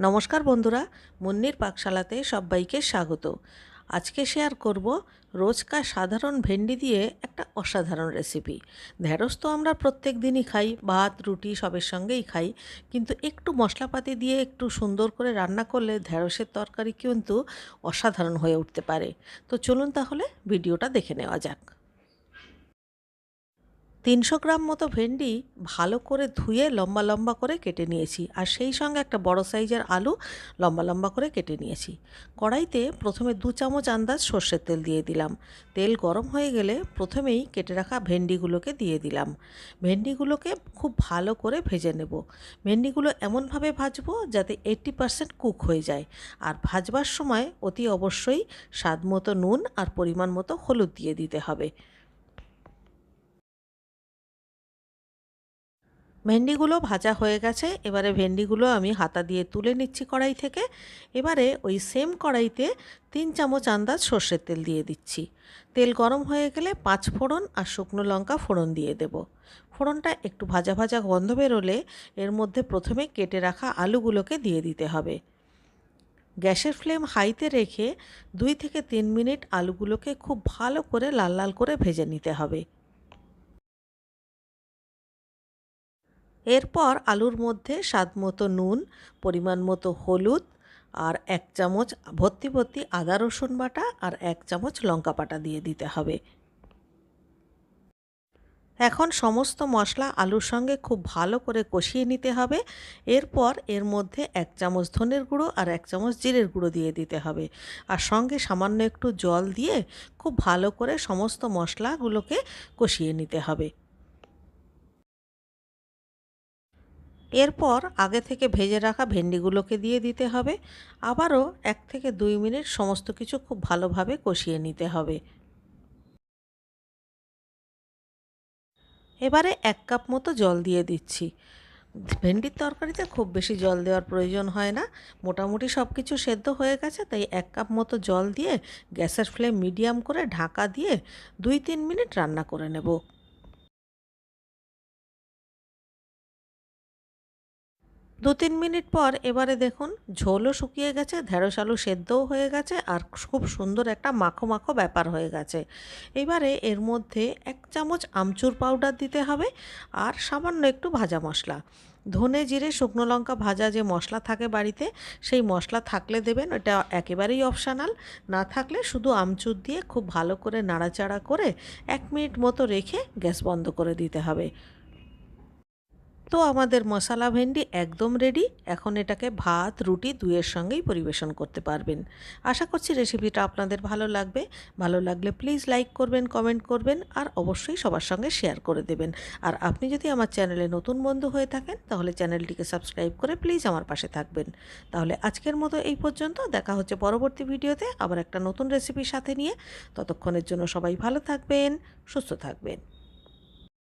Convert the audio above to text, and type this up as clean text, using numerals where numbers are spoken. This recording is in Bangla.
নমস্কার বন্ধুরা, মুন্নির পাকশালাতে সবাইকে স্বাগত। আজকে শেয়ার করব রোজকার সাধারণ ভেন্ডি দিয়ে একটা অসাধারণ রেসিপি। ঢ্যাঁড়স তো আমরা প্রত্যেক দিনই খাই, ভাত রুটি সবের সঙ্গেই খাই, কিন্তু একটু মশলাপাতি দিয়ে একটু সুন্দর করে রান্না করলে ঢ্যাঁড়সের তরকারি কিন্তু অসাধারণ হয়ে উঠতে পারে। তো চলুন তাহলে ভিডিওটা দেখে নেওয়া যাক। 300 গ্রাম মতো ভেন্ডি ভালো করে ধুয়ে লম্বা লম্বা করে কেটে নিয়েছি, আর সেই সঙ্গে একটা বড় সাইজের আলু লম্বা লম্বা করে কেটে নিয়েছি। কড়াইতে প্রথমে 2 চামচ আন্দাজ সর্ষের তেল দিয়ে দিলাম। তেল গরম হয়ে গেলে প্রথমেই কেটে রাখা ভেন্ডিগুলোকে দিয়ে দিলাম। ভেন্ডিগুলোকে খুব ভালো করে ভেজে নেব। ভেন্ডিগুলো এমনভাবে ভাজবো যাতে 80% কুক হয়ে যায়, আর ভাজবার সময় অতি অবশ্যই স্বাদ মতো নুন আর পরিমাণ মতো হলুদ দিয়ে দিতে হবে। ভেন্ডিগুলো ভাজা হয়ে গেছে, এবারে ভেন্ডিগুলো আমি হাতা দিয়ে তুলে নিচ্ছি কড়াই থেকে। এবারে ওই সেম কড়াইতে 3 চামচ আন্দাজ সর্ষের তেল দিয়ে দিচ্ছি। তেল গরম হয়ে গেলে 5 ফোড়ন আর শুকনো লঙ্কা ফোড়ন দিয়ে দেব। ফোড়নটা একটু ভাজা ভাজা গন্ধ বেরোলে এর মধ্যে প্রথমে কেটে রাখা আলুগুলোকে দিয়ে দিতে হবে। গ্যাসের ফ্লেম হাইতে রেখে 2 থেকে 3 মিনিট আলুগুলোকে খুব ভালো করে লাল লাল করে ভেজে নিতে হবে। এরপর আলুর মধ্যে স্বাদ মতো নুন, পরিমাণ মতো হলুদ, আর 1 চামচ ভর্তি ভর্তি আদা রসুন বাটা আর 1 চামচ লঙ্কা বাটা দিয়ে দিতে হবে। এখন সমস্ত মশলা আলুর সঙ্গে খুব ভালো করে কষিয়ে নিতে হবে। এরপর এর মধ্যে 1 চামচ ধনের গুঁড়ো আর 1 চামচ জিরের গুঁড়ো দিয়ে দিতে হবে, আর সঙ্গে সামান্য একটু জল দিয়ে খুব ভালো করে সমস্ত মশলাগুলোকে কষিয়ে নিতে হবে। এরপর আগে থেকে ভেজে রাখা ভেন্ডিগুলোকে দিয়ে দিতে হবে। আবারও 1 থেকে 2 মিনিট সমস্ত কিছু খুব ভালোভাবে কষিয়ে নিতে হবে। এবারে 1 কাপ মতো জল দিয়ে দিচ্ছি। ভেন্ডির তরকারিতে খুব বেশি জল দেওয়ার প্রয়োজন হয় না, মোটামুটি সব কিছু সেদ্ধ হয়ে গেছে, তাই 1 কাপ মতো জল দিয়ে গ্যাসের ফ্লেম মিডিয়াম করে ঢাকা দিয়ে 2-3 মিনিট রান্না করে নেব। 2-3 মিনিট পর এবারে দেখুন ঝোলও শুকিয়ে গেছে, ঢেঁড়স আলু সেদ্ধও হয়ে গেছে, আর খুব সুন্দর একটা মাখো মাখো ব্যাপার হয়ে গেছে। এবারে এর মধ্যে 1 চামচ আমচুর পাউডার দিতে হবে, আর সামান্য একটু ভাজা মশলা, ধনে জিরে শুকনো লঙ্কা ভাজা যে মশলা থাকে বাড়িতে, সেই মশলা থাকলে দেবেন, এটা একেবারেই অপশনাল। না থাকলে শুধু আমচুর দিয়ে খুব ভালো করে নাড়াচাড়া করে 1 মিনিট মতো রেখে গ্যাস বন্ধ করে দিতে হবে। তো আমাদের মশলা ভেন্ডি একদম রেডি। এখন এটাকে ভাত রুটি দুইয়ের সঙ্গেই পরিবেশন করতে পারবেন। আশা করছি রেসিপিটা আপনাদের ভালো লাগবে। ভালো লাগলে প্লিজ লাইক করবেন, কমেন্ট করবেন, আর অবশ্যই সবার সঙ্গে শেয়ার করে দেবেন। আর আপনি যদি আমার চ্যানেলে নতুন বন্ধু হয়ে থাকেন তাহলে চ্যানেলটিকে সাবস্ক্রাইব করে প্লিজ আমার পাশে থাকবেন। তাহলে আজকের মতো এই পর্যন্ত, দেখা হচ্ছে পরবর্তী ভিডিওতে আবার একটা নতুন রেসিপির সাথে নিয়ে। ততক্ষণের জন্য সবাই ভালো থাকবেন, সুস্থ থাকবেন।